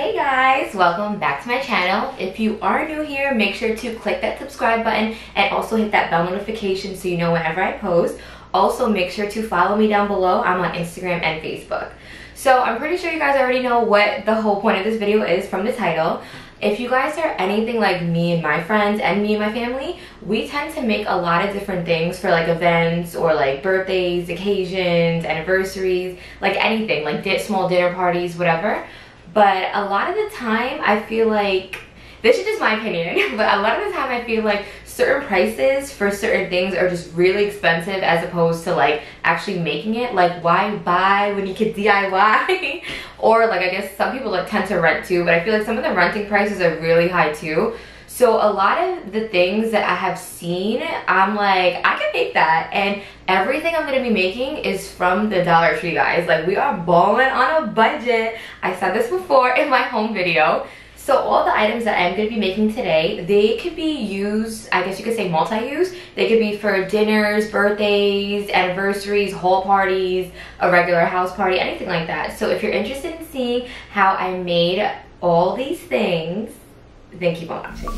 Hey guys, welcome back to my channel. If you are new here, make sure to click that subscribe button and also hit that bell notification so you know whenever I post. Also, make sure to follow me down below. I'm on Instagram and Facebook. So I'm pretty sure you guys already know what the whole point of this video is from the title. If you guys are anything like me and my friends and me and my family, we tend to make a lot of different things for like events or like birthdays, occasions, anniversaries, like anything, like small dinner parties, whatever. But a lot of the time I feel like, this is just my opinion, but a lot of the time I feel like certain prices for certain things are just really expensive as opposed to like actually making it. Like, why buy when you could DIY? Or like, I guess some people like tend to rent too, but I feel like some of the renting prices are really high too. So a lot of the things that I have seen, I'm like, I can make that. And everything I'm gonna be making is from the Dollar Tree, guys. Like, we are balling on a budget. I said this before in my home video. So all the items that I'm gonna be making today, they could be used, I guess you could say multi-use. They could be for dinners, birthdays, anniversaries, hall parties, a regular house party, anything like that. So if you're interested in seeing how I made all these things, then keep on watching.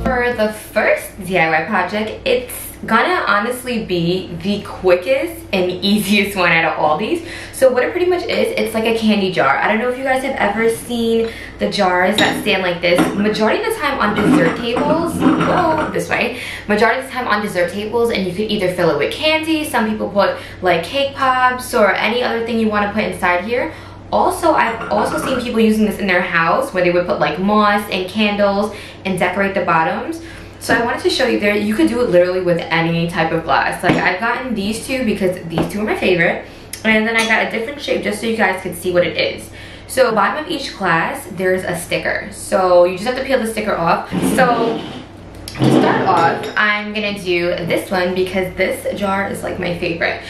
For the first DIY project, it's gonna honestly be the quickest and easiest one out of all these. So what it pretty much is, it's like a candy jar. I don't know if you guys have ever seen the jars that stand like this. Majority of the time on dessert tables, this way, majority of the time on dessert tables, and you could either fill it with candy, some people put like cake pops or any other thing you want to put inside here. Also, I've also seen people using this in their house where they would put like moss and candles and decorate the bottoms. So I wanted to show you there, you could do it literally with any type of glass. Like, I've gotten these two because these two are my favorite. And then I got a different shape just so you guys could see what it is. So bottom of each glass, there's a sticker. So you just have to peel the sticker off. So to start off, I'm gonna do this one because this jar is like my favorite.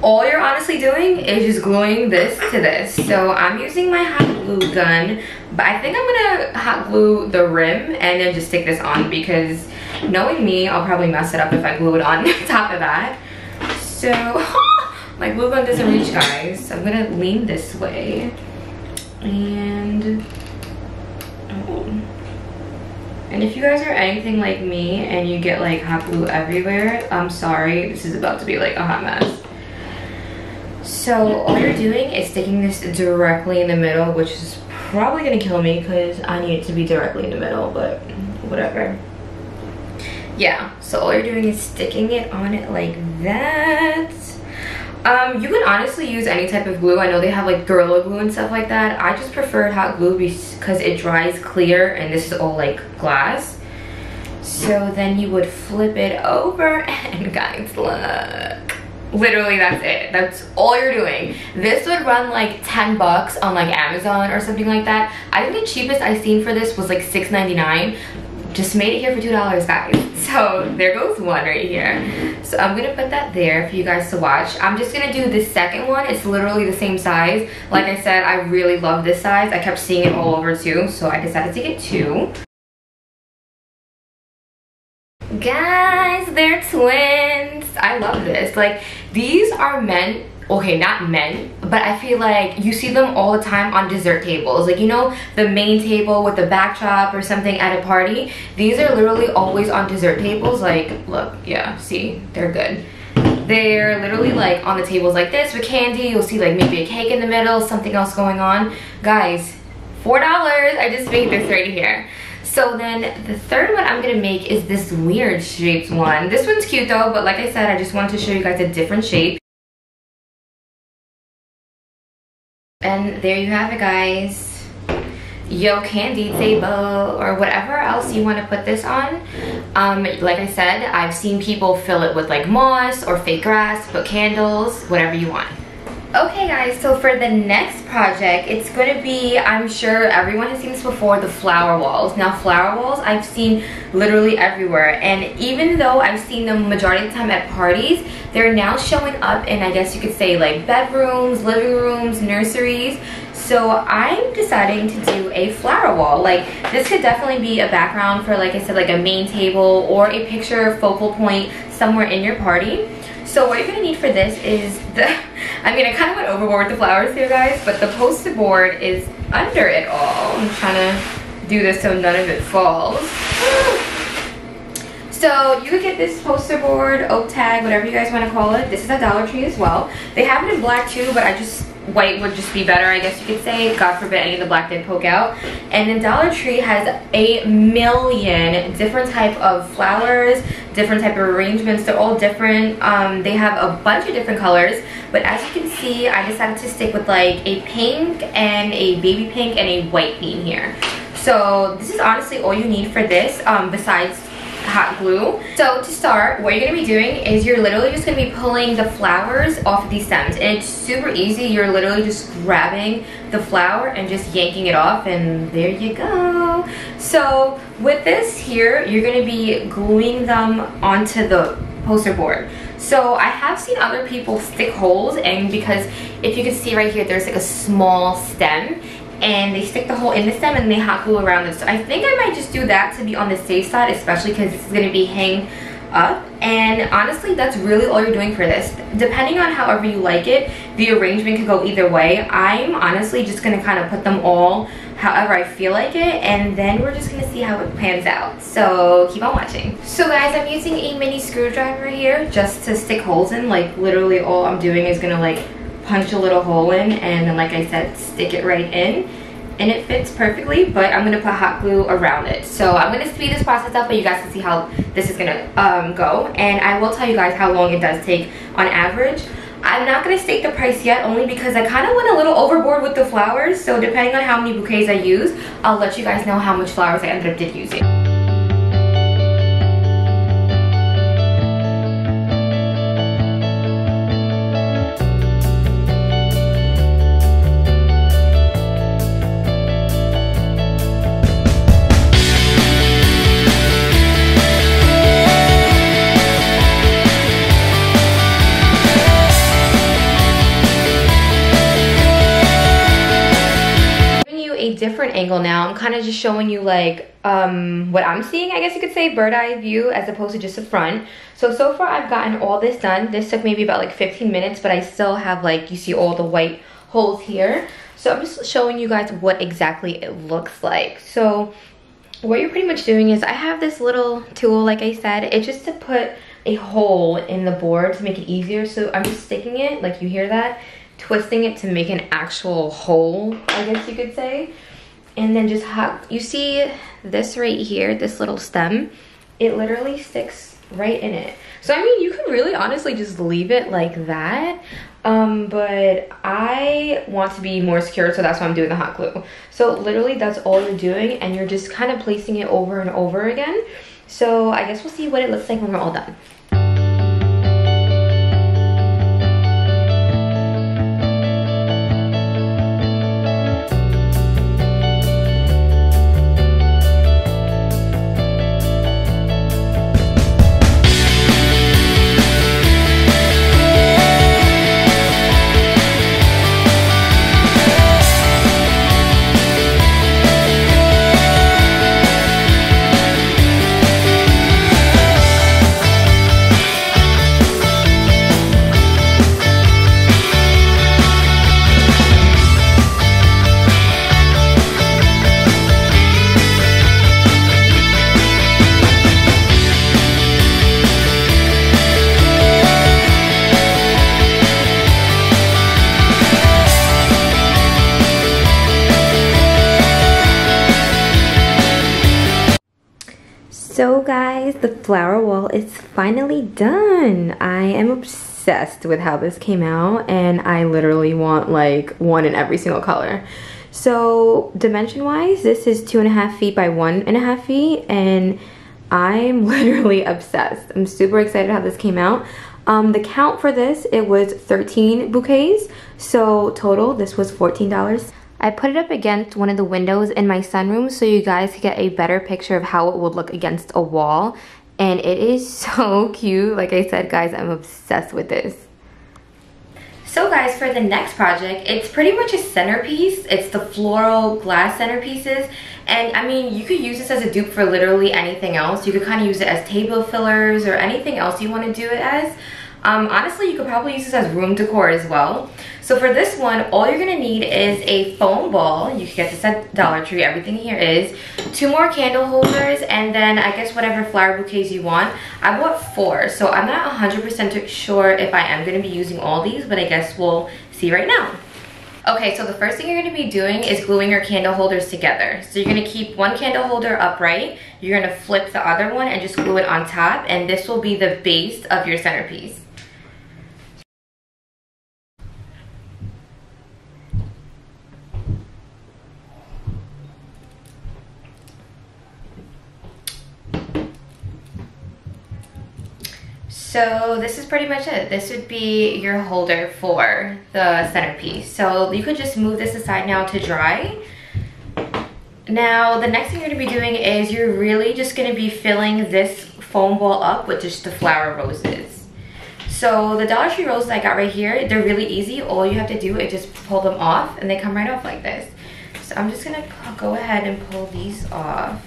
All you're honestly doing is just gluing this to this. So I'm using my hot glue gun, but I think I'm gonna hot glue the rim and then just stick this on because knowing me, I'll probably mess it up if I glue it on top of that. So my glue gun doesn't reach, guys. So I'm gonna lean this way and if you guys are anything like me and you get like hot glue everywhere, I'm sorry, this is about to be like a hot mess. So all you're doing is sticking this directly in the middle, which is probably gonna kill me because I need it to be directly in the middle, but whatever. Yeah, so all you're doing is sticking it on it like that. You can honestly use any type of glue. I know they have like Gorilla Glue and stuff like that. I just preferred hot glue because it dries clear and this is all like glass. So then you would flip it over and guys, look. Literally, that's it. That's all you're doing. This would run like 10 bucks on like Amazon or something like that. I think the cheapest I seen for this was like $6.99. Just made it here for $2, guys. So there goes one right here. So I'm gonna put that there for you guys to watch. I'm just gonna do the second one. It's literally the same size. Like I said, I really love this size. I kept seeing it all over too, so I decided to get two. Guys, they're twins. I love this. Like, these are meant, okay, not meant, but I feel like you see them all the time on dessert tables. Like, you know, the main table with the backdrop or something at a party. These are literally always on dessert tables. Like, look, yeah, see, they're good. They're literally like on the tables like this with candy. You'll see like maybe a cake in the middle, something else going on. Guys, $4. I just made this right here. So then the third one I'm gonna make is this weird shaped one. This one's cute though, but like I said, I just wanted to show you guys a different shape. And there you have it, guys. Yo candy table or whatever else you want to put this on. Like I said, I've seen people fill it with like moss or fake grass, put candles, whatever you want. Okay guys, so for the next project, it's gonna be, I'm sure everyone has seen this before, the flower walls. Now flower walls I've seen literally everywhere, and even though I've seen them majority of the time at parties, they're now showing up in, I guess you could say, like bedrooms, living rooms, nurseries. So I'm deciding to do a flower wall. Like, this could definitely be a background for, like I said, like a main table or a picture focal point somewhere in your party. So what you're gonna need for this is I mean, I kind of went overboard with the flowers here, guys, but the poster board is under it all. I'm trying to do this so none of it falls. So you could get this poster board, oak tag, whatever you guys want to call it. This is at Dollar Tree as well. They have it in black too, but white would just be better, I guess you could say. God forbid any of the black did poke out. And then Dollar Tree has a million different type of flowers, different type of arrangements. They're all different. They have a bunch of different colors, but as you can see, I decided to stick with like a pink and a baby pink and a white theme here. So this is honestly all you need for this, besides hot glue. So to start, what you're gonna be doing is you're literally just gonna be pulling the flowers off of these stems, and it's super easy. You're literally just grabbing the flower and just yanking it off, and there you go. So with this here, you're gonna be gluing them onto the poster board. So I have seen other people stick holes, and because if you can see right here, there's like a small stem, and they stick the hole in the stem and they hot glue around it. So I think I might just do that to be on the safe side, especially because this is going to be hanging up. And honestly, that's really all you're doing for this. Depending on however you like it, the arrangement could go either way. I'm honestly just going to kind of put them all however I feel like it, and then we're just going to see how it pans out. So keep on watching. So guys, I'm using a mini screwdriver here just to stick holes in. Like literally all I'm doing is going to like punch a little hole in, and then like I said, stick it right in, and it fits perfectly, but I'm gonna put hot glue around it. So I'm gonna speed this process up, but you guys can see how this is gonna go, and I will tell you guys how long it does take on average. I'm not gonna state the price yet, only because I kind of went a little overboard with the flowers, so depending on how many bouquets I use, I'll let you guys know how much flowers I ended up using. Different angle now. I'm kind of just showing you like what I'm seeing, I guess you could say, bird eye view as opposed to just the front. So far I've gotten all this done. This took maybe about like 15 minutes, but I still have, like, you see all the white holes here. So I'm just showing you guys what exactly it looks like. So what you're pretty much doing is, I have this little tool, like I said, it's just to put a hole in the board to make it easier. So I'm just sticking it, like you hear that, twisting it to make an actual hole, I guess you could say. And then just you see this right here, this little stem, it literally sticks right in it. So I mean, you could really honestly just leave it like that, but I want to be more secure, so that's why I'm doing the hot glue. So literally that's all you're doing, and you're just kind of placing it over and over again. So I guess we'll see what it looks like when we're all done. So guys, the flower wall is finally done. I am obsessed with how this came out, and I literally want like one in every single color. So dimension wise, this is 2.5 feet by 1.5 feet, and I'm literally obsessed. I'm super excited how this came out. The count for this, it was 13 bouquets, so total this was $14. I put it up against one of the windows in my sunroom so you guys can get a better picture of how it would look against a wall, and it is so cute. Like I said, guys, I'm obsessed with this. So guys, for the next project, it's pretty much a centerpiece. It's the floral glass centerpieces, And I mean, you could use this as a dupe for literally anything else. You could kind of use it as table fillers or anything else you want to do it as. Honestly, you could probably use this as room decor as well. So for this one, all you're gonna need is a foam ball. You can get this at Dollar Tree, everything here is. 2 more candle holders, and then I guess whatever flower bouquets you want. I bought 4, so I'm not 100% sure if I am gonna be using all these, but I guess we'll see right now. Okay, so the first thing you're gonna be doing is gluing your candle holders together. So you're gonna keep one candle holder upright, you're gonna flip the other one and just glue it on top, and this will be the base of your centerpiece. So this is pretty much it. This would be your holder for the centerpiece. So you could just move this aside now to dry. Now the next thing you're gonna be doing is you're really just gonna be filling this foam ball up with just the flower roses. So the Dollar Tree roses I got right here, they're really easy. All you have to do is just pull them off and they come right off like this. So I'm just gonna go ahead and pull these off.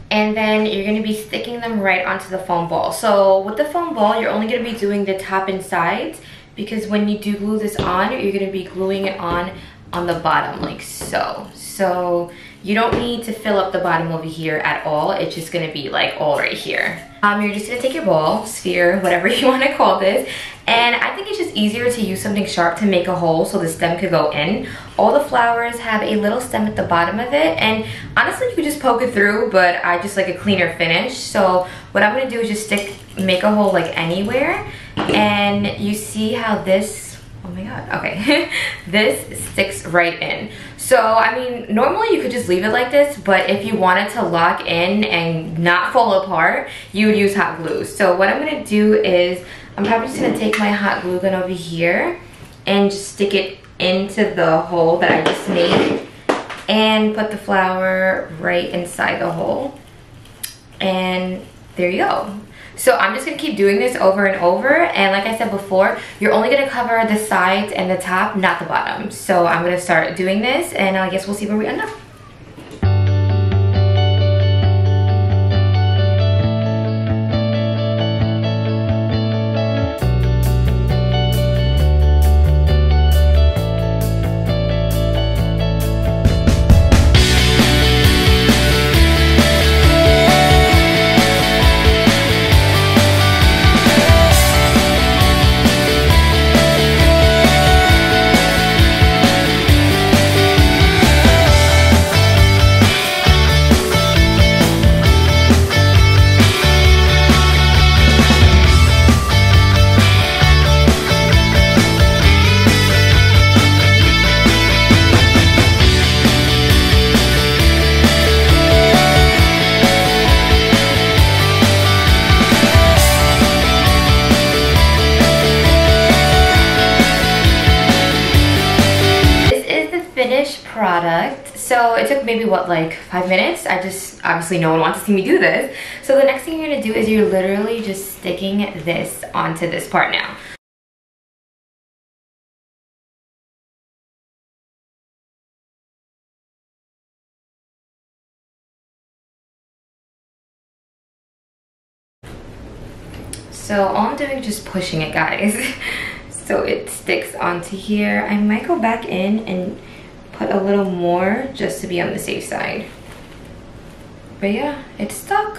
And then you're gonna be sticking them right onto the foam ball. So with the foam ball, you're only gonna be doing the top and sides, because when you do glue this on, you're gonna be gluing it on the bottom like so. So you don't need to fill up the bottom over here at all. It's just gonna be like all right here. You're just gonna take your ball, sphere, whatever you wanna call this, and I think it's just easier to use something sharp to make a hole so the stem could go in. All the flowers have a little stem at the bottom of it, and honestly you could just poke it through, but I just like a cleaner finish. So what I'm gonna do is just make a hole like anywhere, and you see how this, oh my god, okay, this sticks right in. So, I mean, normally you could just leave it like this, but if you wanted to lock in and not fall apart, you would use hot glue. So what I'm gonna do is, I'm probably just gonna take my hot glue gun over here and just stick it into the hole that I just made and put the flower right inside the hole. And there you go. So I'm just gonna keep doing this over and over, and like I said before, you're only gonna cover the sides and the top, not the bottom. So I'm gonna start doing this, and I guess we'll see where we end up. Finished product. So it took maybe what, like 5 minutes. I just, obviously no one wants to see me do this. So the next thing you're gonna do is you're literally just sticking this onto this part now. So all I'm doing is just pushing it, guys. So it sticks onto here. I might go back in and put a little more just to be on the safe side. But yeah, it's stuck.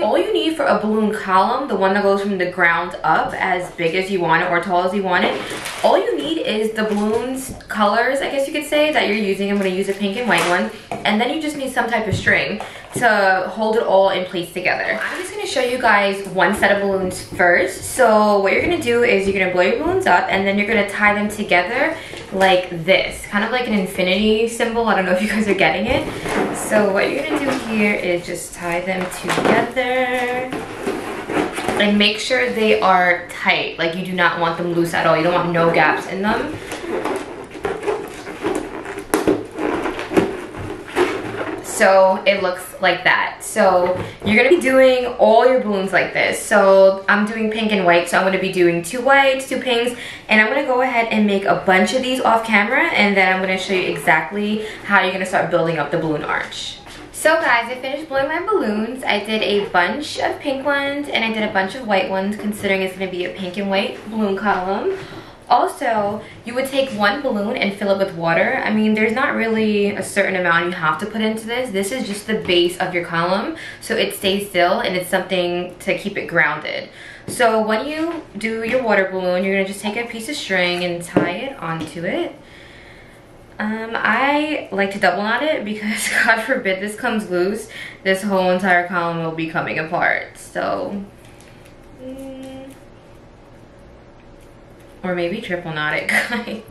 All you need for a balloon column, the one that goes from the ground up as big as you want it or tall as you want it, all you need is the balloons colors, I guess you could say, that you're using. I'm gonna use a pink and white one. And then you just need some type of string to hold it all in place together. I'm just gonna show you guys one set of balloons first. So what you're gonna do is you're gonna blow your balloons up and then you're gonna tie them together like this. Kind of like an infinity symbol. I don't know if you guys are getting it. So what you're gonna do here is just tie them together and make sure they are tight. Like, you do not want them loose at all. You don't want no gaps in them. So it looks like that. So you're gonna be doing all your balloons like this. So I'm doing pink and white, so I'm gonna be doing 2 whites, 2 pinks, and I'm gonna go ahead and make a bunch of these off camera, and then I'm gonna show you exactly how you're gonna start building up the balloon arch. So guys, I finished blowing my balloons. I did a bunch of pink ones and I did a bunch of white ones, considering it's gonna be a pink and white balloon column. Also, you would take 1 balloon and fill it with water. I mean, there's not really a certain amount you have to put into this. This is just the base of your column, so it stays still and it's something to keep it grounded. So when you do your water balloon, you're gonna just take a piece of string and tie it onto it. I like to double knot it because God forbid this comes loose, this whole entire column will be coming apart. So, or maybe triple knot it, guys.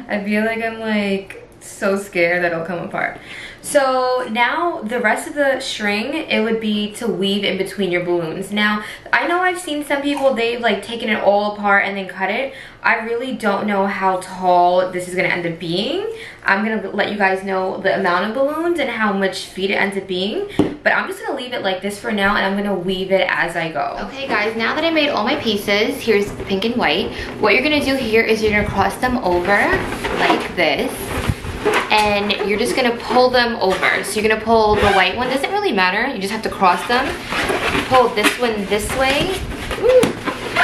I feel like I'm like so scared that it'll come apart. So now the rest of the string, it would be to weave in between your balloons. Now, I know I've seen some people, they've like taken it all apart and then cut it. I really don't know how tall this is gonna end up being. I'm gonna let you guys know the amount of balloons and how much feet it ends up being. But I'm just gonna leave it like this for now and I'm gonna weave it as I go. Okay guys, now that I made all my pieces, here's pink and white. What you're gonna do here is you're gonna cross them over like this. And you're just gonna pull them over. So you're gonna pull the white one, doesn't really matter, you just have to cross them. Pull this one this way.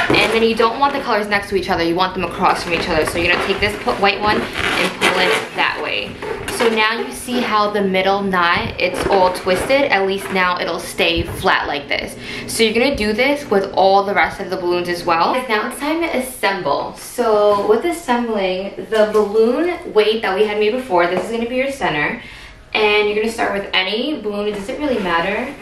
And then you don't want the colors next to each other, you want them across from each other. So you're gonna take this white one and pull it that way. So now you see how the middle knot, it's all twisted. At least now it'll stay flat like this. So you're gonna do this with all the rest of the balloons as well. Now it's time to assemble. So with assembling, the balloon weight that we had made before, this is gonna be your center. And you're gonna start with any balloon, it doesn't really matter.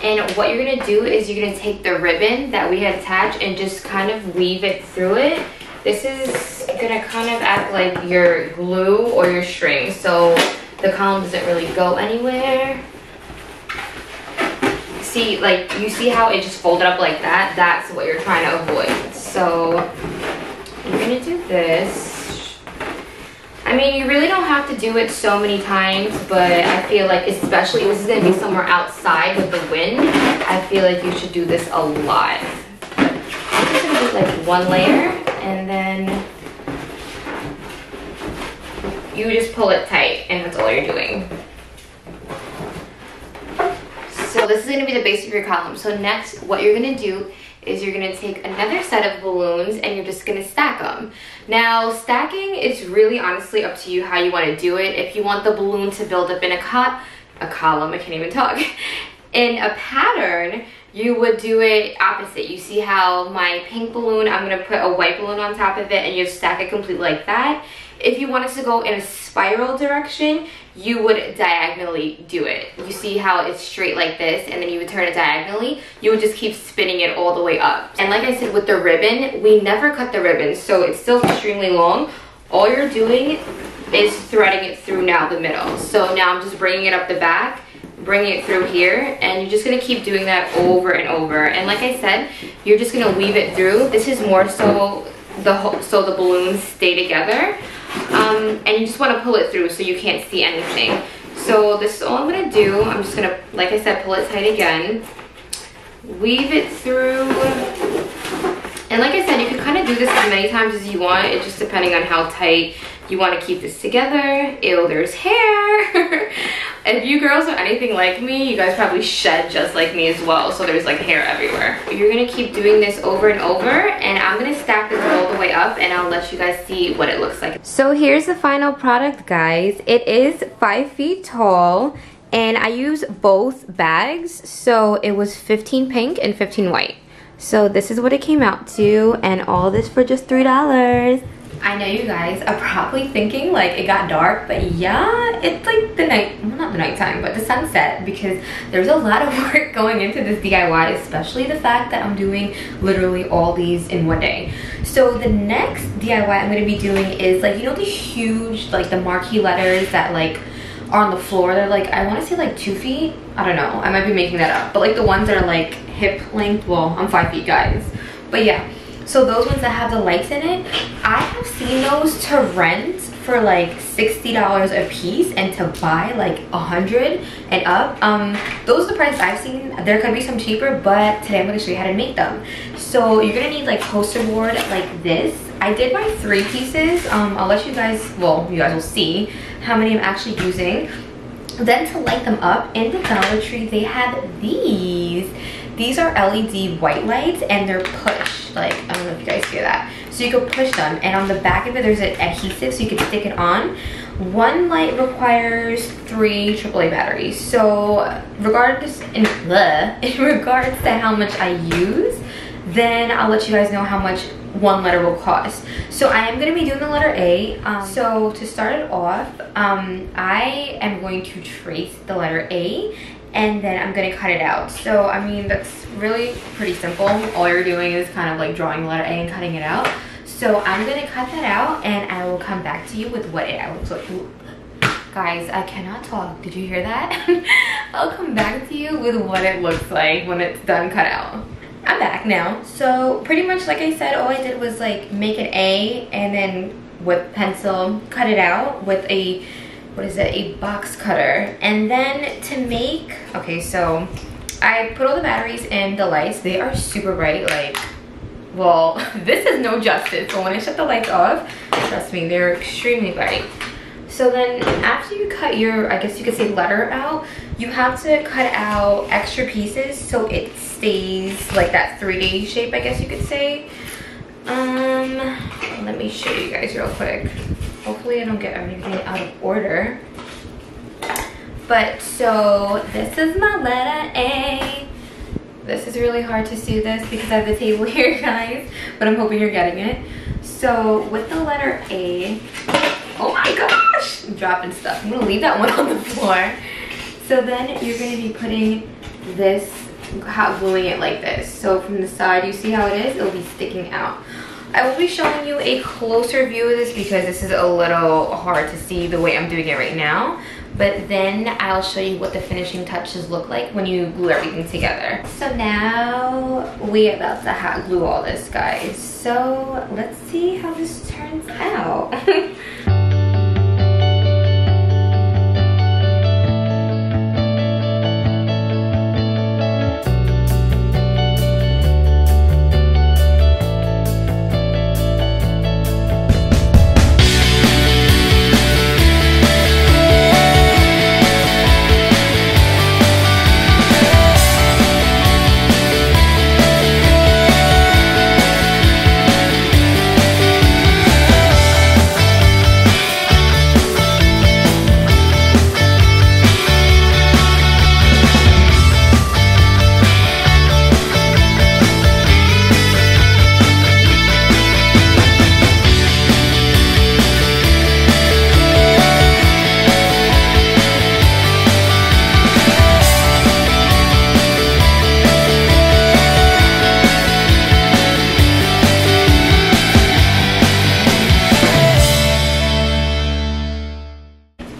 And what you're gonna do is you're gonna take the ribbon that we had attached and just kind of weave it through it. This is gonna kind of act like your glue or your string, so the column doesn't really go anywhere. See, like, you see how it just folded up like that? That's what you're trying to avoid. So you're gonna do this. I mean, you really don't have to do it so many times, but I feel like, especially if this is gonna be somewhere outside with the wind, I feel like you should do this a lot. But I'm just gonna do like 1 layer, and then you just pull it tight, and that's all you're doing. So this is gonna be the base of your column. So next, what you're gonna do is you're gonna take another set of balloons and you're just gonna stack them. Now, stacking is really honestly up to you how you wanna do it. If you want the balloon to build up in a column, I can't even talk, in a pattern, you would do it opposite. You see how my pink balloon, I'm gonna put a white balloon on top of it and you stack it completely like that. If you want it to go in a spiral direction, you would diagonally do it. You see how it's straight like this, and then you would turn it diagonally. You would just keep spinning it all the way up. And like I said, with the ribbon, we never cut the ribbon, so it's still extremely long. All you're doing is threading it through now the middle. So now I'm just bringing it up the back, bringing it through here, and you're just gonna keep doing that over and over. And like I said, you're just gonna weave it through. This is more so the balloons stay together. And you just want to pull it through so you can't see anything. So this is all I'm going to do. I'm just going to, like I said, pull it tight again. Weave it through. And like I said, you can kind of do this as many times as you want. It's just depending on how tight you want to keep this together. Ew, there's hair. If you girls are anything like me, you guys probably shed just like me as well. So there's like hair everywhere. You're going to keep doing this over and over. And I'm going to stack this all the way up and I'll let you guys see what it looks like. So here's the final product, guys. It is 5 feet tall. And I use both bags. So it was 15 pink and 15 white. So this is what it came out to, and all this for just $3. I know you guys are probably thinking like it got dark, but yeah, it's like the night, well, not the nighttime, but the sunset, because there's a lot of work going into this DIY, especially the fact that I'm doing literally all these in one day. So the next DIY I'm going to be doing is like, you know, the huge, like the marquee letters that like are on the floor. They're like, I want to say like 2 feet. I don't know, I might be making that up, but like the ones that are like hip length. Well, I'm 5 feet, guys, but yeah. So those ones that have the lights in it, I have seen those to rent for like $60 a piece, and to buy like 100 and up, those are the prices I've seen. There could be some cheaper, but today I'm going to show you how to make them. So you're going to need like poster board like this. I did buy 3 pieces. I'll let you guys, well, you guys will see how many I'm actually using. Then to light them up, in the Dollar Tree they have these. These are LED white lights, and they're push. Like, I don't know if you guys hear that. So you can push them, and on the back of it there's an adhesive so you can stick it on. One light requires 3 AAA batteries. So regardless, in regards to how much I use, then I'll let you guys know how much one letter will cost. So I am going to be doing the letter A. So to start it off, I am going to trace the letter A, and then I'm going to cut it out. So I mean, that's really pretty simple. All you're doing is kind of like drawing the letter A and cutting it out. So I'm going to cut that out, and I will come back to you with what it looks like. Guys, I cannot talk. Did you hear that? I'll come back to you with what it looks like when it's done cut out. I'm back now. So pretty much like I said, all I did was like make an A, and then with pencil cut it out with a, what is it, a box cutter. And then to make, okay, so I put all the batteries in the lights. They are super bright, like, well, this is no justice. So when I shut the lights off, trust me, they're extremely bright. So then after you cut your, I guess you could say, letter out, you have to cut out extra pieces so it stays like that 3D shape, I guess you could say. Let me show you guys real quick. Hopefully I don't get everything out of order. But so this is my letter A. This is really hard to see this because I have the table here, guys, but I'm hoping you're getting it. So with the letter A, oh my gosh, I'm dropping stuff. I'm gonna leave that one on the floor. So then you're gonna be putting this, hot gluing it like this. So from the side, you see how it is? It'll be sticking out. I will be showing you a closer view of this because this is a little hard to see the way I'm doing it right now. But then I'll show you what the finishing touches look like when you glue everything together. So now we're about to hot glue all this, guys. So let's see how this turns out.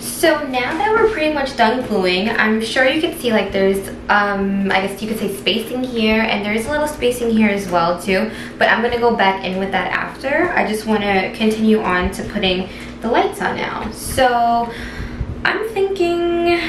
So now that we're pretty much done gluing, I'm sure you can see like there's, I guess you could say spacing here, and there's a little spacing here as well too, but I'm gonna go back in with that after. I just wanna continue on to putting the lights on now. So I'm thinking,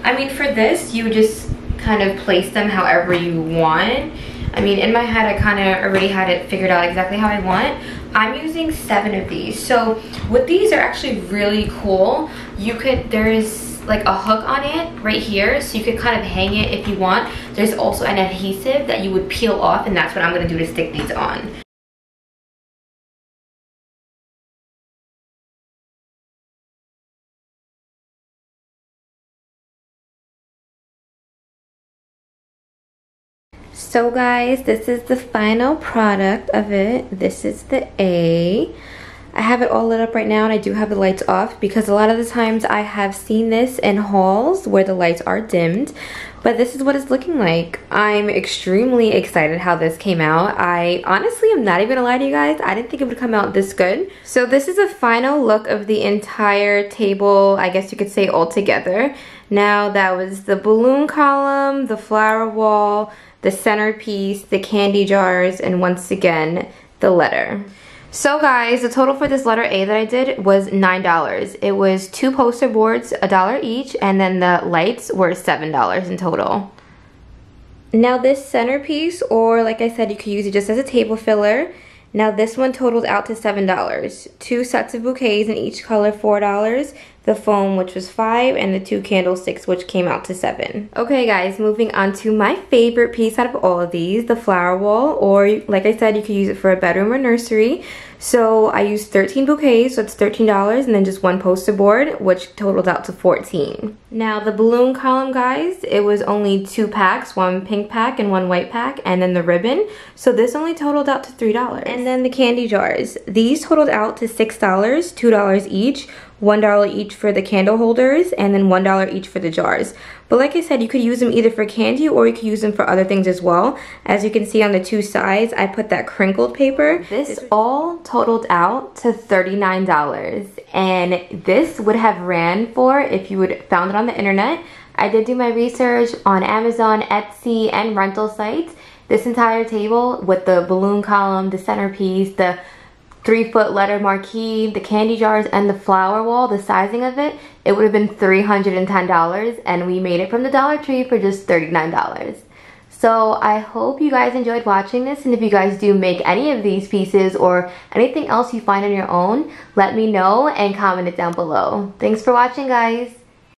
I mean for this, you just kind of place them however you want. I mean, in my head, I kind of already had it figured out exactly how I want. I'm using 7 of these. So what these are actually really cool. You could, there's like a hook on it right here, so you could kind of hang it if you want. There's also an adhesive that you would peel off, and that's what I'm gonna do to stick these on. So guys, this is the final product of it. This is the A. I have it all lit up right now, and I do have the lights off because a lot of the times I have seen this in hauls where the lights are dimmed, but this is what it's looking like. I'm extremely excited how this came out. I honestly am not even gonna lie to you guys, I didn't think it would come out this good. So this is a final look of the entire table, I guess you could say, all together. Now that was the balloon column, the flower wall, the centerpiece, the candy jars, and once again, the letter. So guys, the total for this letter A that I did was $9. It was 2 poster boards, $1 each, and then the lights were $7 in total. Now this centerpiece, or like I said, you could use it just as a table filler. Now this one totaled out to $7. 2 sets of bouquets in each color, $4. The foam, which was $5, and the 2 candlesticks, which came out to $7. Okay guys, moving on to my favorite piece out of all of these, the flower wall, or like I said, you could use it for a bedroom or nursery. So I used 13 bouquets, so it's $13, and then just 1 poster board, which totaled out to $14. Now the balloon column, guys, it was only 2 packs, 1 pink pack and 1 white pack, and then the ribbon. So this only totaled out to $3. And then the candy jars, these totaled out to $6, $2 each, $1 each for the candle holders, and then $1 each for the jars. But like I said, you could use them either for candy or you could use them for other things as well. As you can see on the 2 sides, I put that crinkled paper. This all totaled out to $39, and this would have ran for, if you would found it on the internet. I did do my research on Amazon, Etsy, and rental sites. This entire table with the balloon column, the centerpiece, the 3-foot letter marquee, the candy jars, and the flower wall, the sizing of it, it would have been $310, and we made it from the Dollar Tree for just $39. So I hope you guys enjoyed watching this, and if you guys do make any of these pieces or anything else you find on your own, let me know and comment it down below. Thanks for watching, guys.